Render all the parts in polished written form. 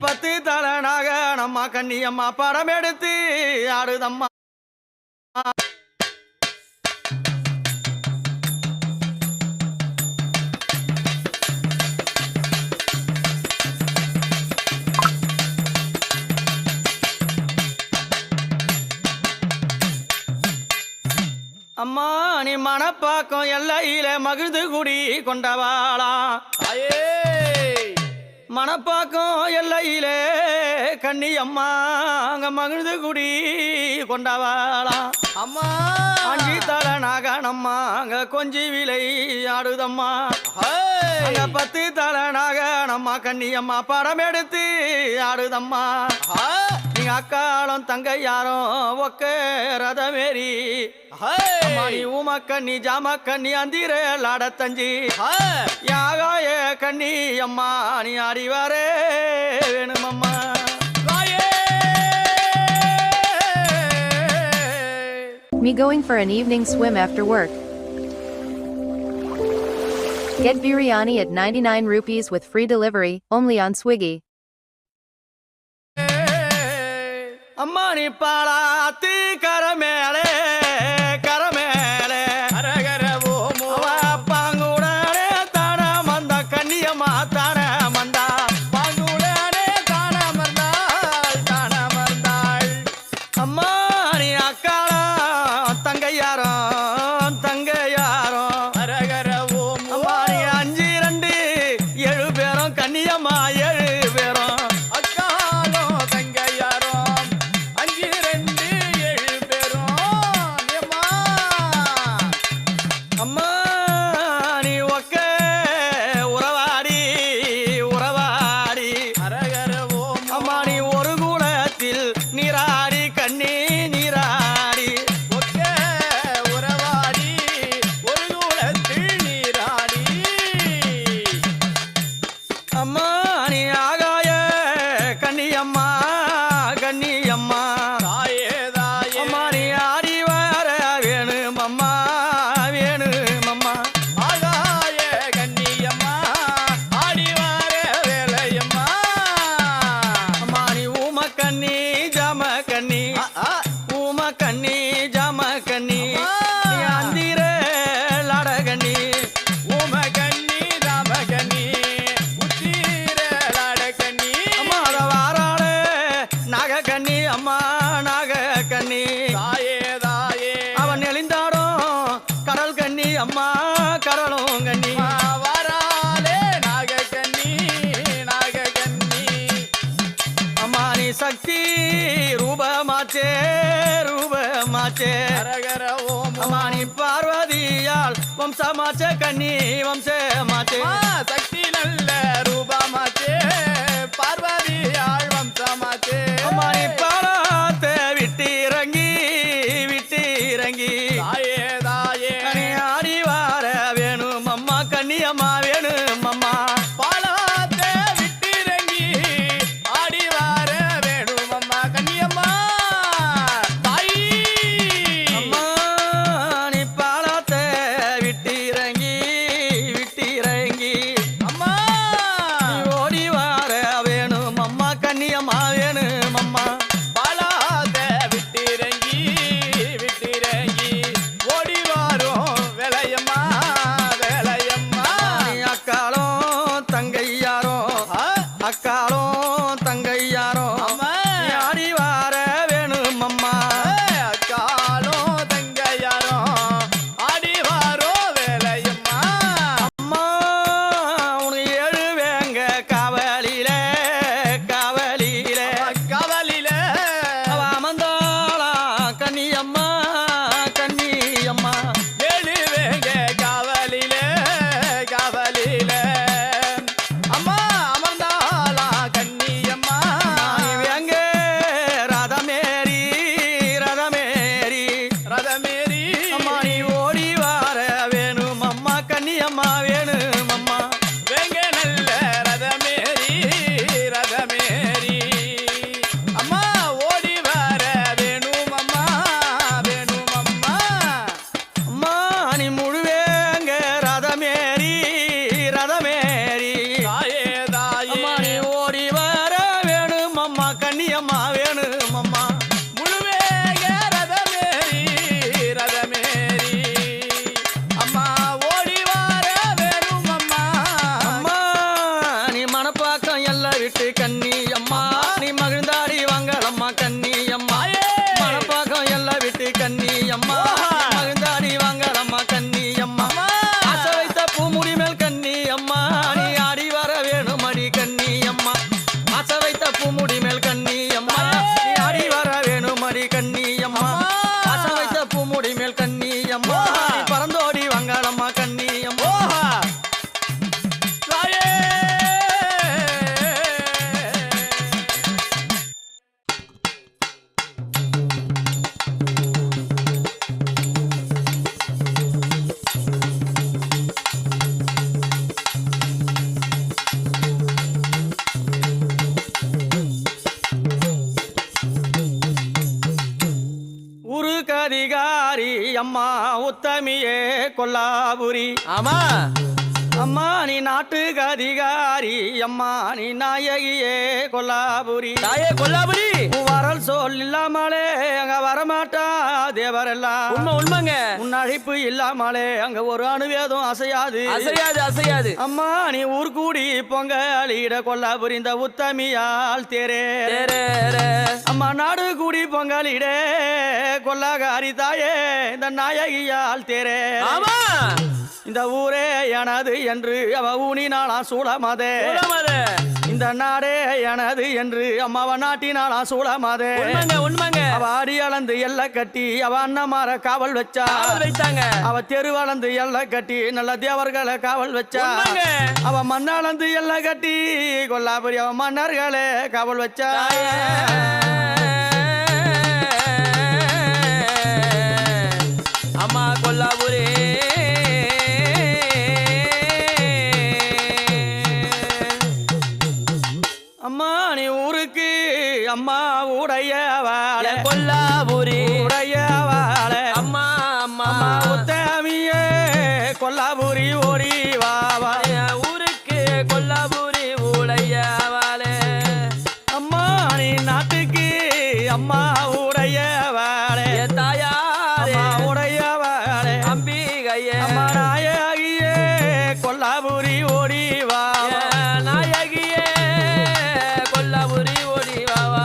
பத்து தலனாக நம்ம கண்ணியம்மா படம் எடுத்து ஆடுதம்மா. அம்மா நீ மனப்பாக்கம் எல்லையில மகிழ்ந்து குடி கொண்டவாளா மனப்பாக்கம் எல்லையிலே கண்ணி அம்மா அங்க மகிழ்ந்து குடி கொண்டவாளா அம்மா அஞ்சி தலனாக நம்ம அங்க கொஞ்சி விலை ஆடுதம்மா. அங்க பத்து தலனாக நம்ம கண்ணி அம்மா படம் எடுத்து ஆடுதம்மா. நீங்க அக்காலும் தங்கையாரும் ஒக்க ரதமேரி மணி உமக்கண்ணி ஜாமக்கண்ணி அந்திரலாடத்தஞ்சி யாகாய கண்ணி அம்மா நீ அறிவாரே வேணுமம்மா. Me going for an evening swim after work. Get biryani at 99 rupees with free delivery, only on Swiggy. அம்மா நீ பாலாத்தி கரமேலே கரமேலே பாங்குடனே தான மந்த கண்ணியம்மா தான மந்தா பாங்குடனே தான மறந்தாள் அம்மா நீ அக்காளா தங்கையாரும் தங்கையாரும் அரகர ஓம் அம்மா நீ 5 2 7 பேரும் கண்ணியம்மா 7 பேரும் அக்காலும் தங்கையாரும் 5 2 7 பேரும் அம்மா நீ ஒக்க உறவாடி உறவாடி அரகர ஓம் அம்மா நீ ஒரு குலத்தில் நீராடி கண்ணி நீராடி ஒக்க உறவாடி ஒரு குலத்தில் நீராடி அம்மா நீ ஆகாய கண்ணியம்மா கண்ணியம்மா தாயே தாயே அம்மா நீ ஆடி வர வேணுமம்மா வேணுமம்மா. ஆகாய கண்ணியம்மா ஆடி வார வேலையம்மா அம்மா நீ ஊம கண்ணி ஜாம கண்ணி ஊம கண்ணி ஜாம கண்ணி நீ அந்திர லாடகண்ணி உம கண்ணி ராம கண்ணி உத்தீரலாட கண்ணி அம்மா அத வாராளே நாக கண்ணி அம்மா நாக கண்ணி தாயே தாயே அவன் நெளிந்தாடும் கடல் கண்ணி அம்மா கடலும் கண்ணி வாராலே நாக கண்ணி நாக கண்ணி அம்மா நீ சக்தி ரூபமாச்சே ரூபமாச்சே அரகர ஓம் அம்மா நீ பார்வதியால் வம்சமாச்சே கண்ணி வம்சமாச்சே சக்தி நல்ல ரூபமாச்சே பார்வதி ஆழ்வம் சமாச்சே அம்மா நீ பாலத்தை விட்டிறங்கி விட்டிறங்கி தாயே தாயே நீ ஆடி வார வேணும் அம்மா கண்ணி அம்மா வேணும் அம்மா. பாலாத்தே விட்டிறங்கி ஆடி வார வேணும் அம்மா கண்ணியம்மா தாயி அம்மா நீ பாலத்தை விட்டிறங்கி விட்டிறங்கி அம்மா நீ ஓடி வார வேணும் அம்மா கண்ணி அம்மா வேணும் அம்மா. பாலாத்தே விட்டிறங்கி விட்டிறங்கி ஓடி வாரும் வேலையம்மா வேலையம்மா நீ அக்காலும் தங்கையாரும் அக்காலும் தங்கையாரும் அம்மா நீ ஆடி வார வேணும் அம்மா. அக்காலும் தங்கையாரும் ஆடி வாரும் வேலையம்மா அம்மா உனக்கு 7 வேங்க காவலிலே காவலிலே கவலில அவ அமர்ந்தாளா கண்ணியம்மா கண்ணியம்மா. ஏழு வேங்க கவலில அம்மா அமர்ந்தாளா கண்ணி அம்மா வேணும் அம்மா முழுவேக ரதமேறி ரதமேறி அம்மா ஓடி வார வேணும் அம்மா அம்மா நீ மனப்பாக்கம் எல்லாம் விட்டு கண்ணி அம்மா நீ மகிழ்ந்தாடி வாங்கலம்மா கண்ணி அம்மா மனப்பாக்கம் எல்லாம் விட்டு கண்ணி அம்மா மகிழ்ந்தாடி வாங்கலம்மா கண்ணி அம்மா ஆசை வைத்த பூமுடி மேல் கண்ணி அம்மா நீ ஆடி வர வேணும் அடி கண்ணி அம்மா ஆசை வைத்த பூமுடி மேல் கண்ணி அம்மா நீ ஆடி வர வேணும் அடி கண்ணி அம்மா ஆசை வைத்த பூமுடி மேல் கண்ணி அம்மா நீ பறந்தோடி வாங்கலம்மா கண்ணி அம்மா தாயே ஊருக்கு அதிகாரி அம்மா உத்தமியே கொல்லாபுரி ஆமா அம்மா நீ நாட்டுக்கு அதிகாரி அம்மா நீ நாயகியே கொல்லாபுரி தாயே கொல்லாபுரி உன் வரல் சொல் இல்லாமலே அங்க வரமாட்டா தேவரெல்லாம் உண்மை உண்மைங்க உன் அழைப்பு இல்லாமலே அங்க ஒரு அணுவேதும் அசையாது அசையாது அசையாது அம்மா நீ ஊர் கூடி பொங்கலிட கொல்லாபுரி இந்த உத்தமியால் தேரே தேரே அம்மா நாடு கூடி பொங்கலிட கொல்லாகாரி தாயே இந்த நாயகியால் தேரே ஆமா இந்த ஊரே எனது என்று அவ ஊனினாளா சூழமாதே உண்மைங்க இந்த நாடே எனது என்று அம்மாவ நாட்டினாளா சூழமாதே உண்மைங்க அவ அடி அளந்து எல்லை கட்டி அவ அண்ணமார காவல் வச்சா வைத்தாங்க அவ தெரு அளந்து எல்லை கட்டி நல்ல தேவர்களை காவல் வச்சா அவ மண்ணளந்து எல்லை கட்டி கொல்லாபுரி அவ மன்னர்களே காவல் வச்சா அம்மா கொல்லாபுரி அம்மா நீ ஊருக்கு அம்மா உடையவாள கொல்லாபுரி உடையவாள அம்மா அம்மா அம்மா உத்தமியே கொல்லாபுரி ஓடி வாவா ஊருக்கு கொல்லாபுரி உடையவாளே அம்மா நீ நாட்டுக்கு அம்மா உடையவாளே தாயாரே அம்மா உடையவாளே அம்பிகையே அம்மா நாயகியே கொல்லாபுரி ஓடி வாவா நாயகியே கொல்லாபுரி ஓடி வாவா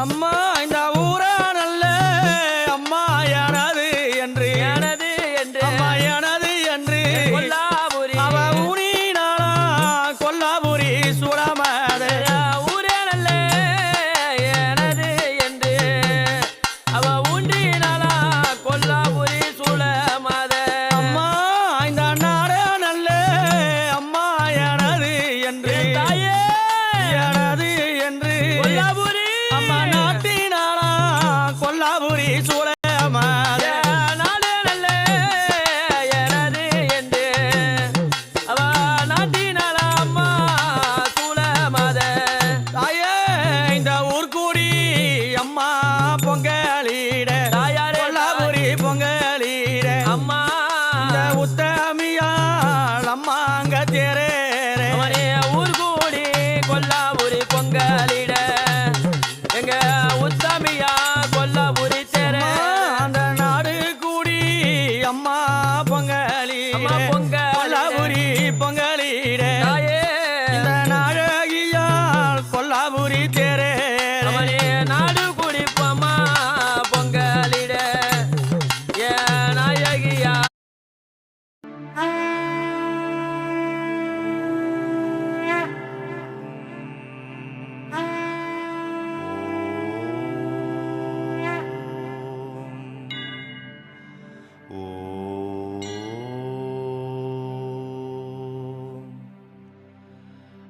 அம்மா இந்த ஊரா நல்ல அம்மா எனது என்று எனது என்று அம்மா எனது என்று கொல்லாபுரி அவ ஊனினாளா கொல்லாபுரி சுடமதே ஊரே நல்ல எனது என்று அவ ஊன்றினாளா கொல்லாபுரி சூழமாத அம்மா இந்த நாடே நல்ல அம்மா எனது என்று தாயே எனது என்று கொல்லாபுரி அம்மா நாட்டினாளா கொல்லாபுரி சுடமதே நாடே நல்ல எனது என்று அவ நாட்டினாளா அம்மா சூழமாத தாயே இந்த ஊர் கூடி அம்மா பொங்கலிட தாயாரே கொல்லாபுரி பொங்கலிட அம்மா இந்த உத்தமியால் அம்மா அங்க தேரேரே அவனே ஊர் கூடி கொல்லாபுரி பொங்கலிட எங்க உத்தமியா கொல்லாபுரி தேரே அந்த நாடு கூடி அம்மா பொங்கலிட அம்மா பொங்கலிட. கொல்லாபுரி பொங்கலிட தாயே இந்த நாடகியால் கொல்லாபுரி தேரேரே அவனே நாடு குடிப்பமா பொங்கலிட ஏ நாயகியா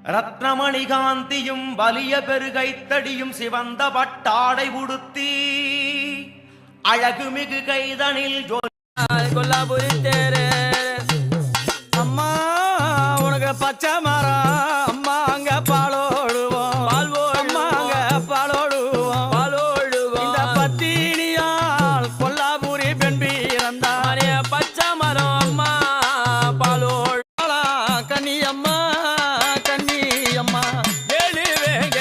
ரத்னமணி காந்தியும் வலிய பெருகைத்தடியும் சிவந்த பட்டாடை உடுத்தி அழகுமிகு கைதனில் கொல்லாபுரி தேரே அம்மா உனக்கு பச்சை மரம் அம்மா அங்க பாலோடுவோம் அம்மா அங்க பாலோடுவோம் பாலோழுவா இந்த பத்தினியால் கொல்லாபுரி பெண் பிறந்தா பச்சை மரம் அம்மா பாலோழ் கன்னி அம்மா கன்னி அம்மா வேலு வேங்க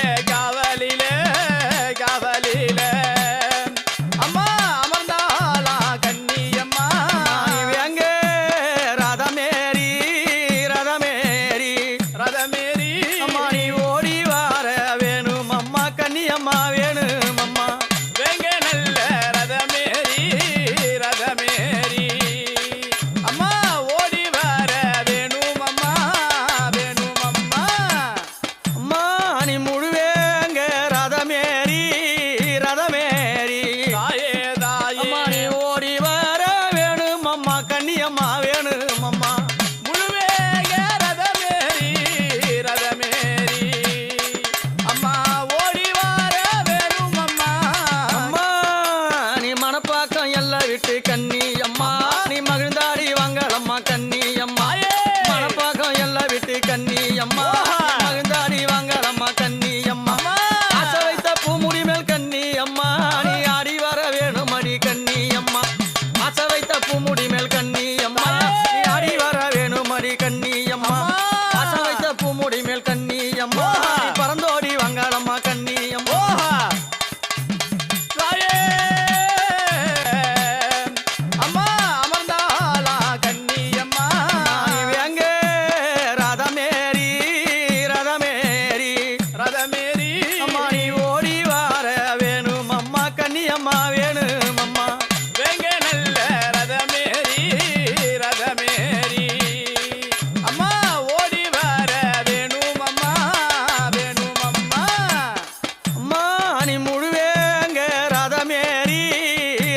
ரதமேரி அம்மா நீ ஓடி வார வேணும் அம்மா கன்னியம்மா வேணும் அம்மா வேங்க நல்ல ரதமேரி ரதமேரி அம்மா ஓடி வர வேணும் அம்மா வேணும் அம்மா அம்மா நீ முழுவேங்க ரதமேரி ரதமேரி தாயே தாயே அம்மா நீ ஓடி வர வேணும் அம்மா கன்னியம்மா வேணும் அம்மா முழுவேக ரதமேரி ரதமேரி அம்மா ஓடி வர வேணும் அம்மா அம்மா நீ மனப்பாக்கம் எல்லாம் விட்டு கண்ணி அம்மா நீ மகிழ்ந்தாடி வாங்கலம்மா கண்ணி அம்மா மனப்பாக்கம் எல்லாம் விட்டு கண்ணி அம்மா மகிழ்ந்தாடி வாங்கலம்மா கண்ணி அம்மா ஆசை வைத்த பூமுடி மேல் கண்ணி அம்மா நீ ஆடி வர வேணும் அடி கண்ணி அம்மா ஆசை வைத்த பூமுடி மேல் கண்ணி அம்மா நீ ஆடி வர வேணும் அடி கண்ணி அம்மா ஆசை வைத்த பூமுடி மேல் கண்ணி அம்மா நீ பறந்தோடி வாங்கலம்மா கண்ணி அம்மா தாயே அம்மா அமர்ந்தாளா கண்ணியம்மா நீ வேங்க ரதமேரி ரதமேரி ரதமேரி அம்மா நீ ஓடி வார வேணும் அம்மா கன்னியம்மா வேணும் அம்மா வேங்க நல்ல ரதமேரி ரதமேரி அம்மா ஓடி வர வேணும் அம்மா வேணும் அம்மா அம்மா நீ முழுவேங்க ரதமேரி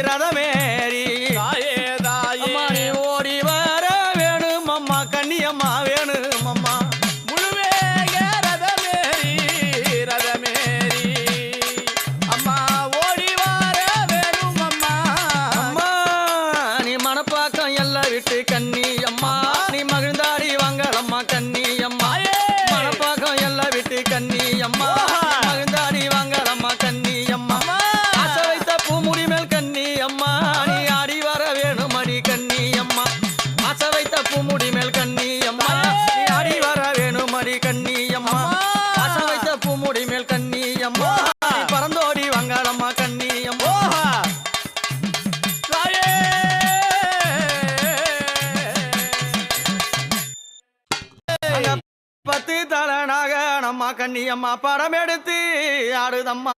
ரதமேரி தாயே தாயே அம்மா நீ ஓடி வர வேணும் அம்மா கன்னியம்மா வேணும் அம்மா முழுவேக ரதமேரி ரதமேரி அம்மா ஓடி வர வேணும் அம்மா அம்மா நீ மனப்பாக்கம் எல்லாம் விட்டு கண்ணி அம்மா நீ மகிழ்ந்தாடி வாங்கலம்மா கண்ணி அம்மா மனப்பாக்கம் எல்லாம் விட்டு கண்ணி அம்மா மகிழ்ந்தாடி வாங்கலம்மா கண்ணி அம்மா ஆசை வைத்த பூமுடி மேல் கண்ணி அம்மா நீ ஆடி வர வேணும் அடி கண்ணி அம்மா ஆசை வைத்த பூமுடி மேல் கண்ணி அம்மா நீ ஆடி வர வேணும் அடி கண்ணி அம்மா ஆசை வைத்த பூமுடி மேல் கண்ணி அம்மா நீ பறந்தோடி வாங்கலம்மா கண்ணி அம்மா தாயே அங்க பத்து தலனாக நம்ம கண்ணியம்மா படம் எடுத்து ஆடுதம்மா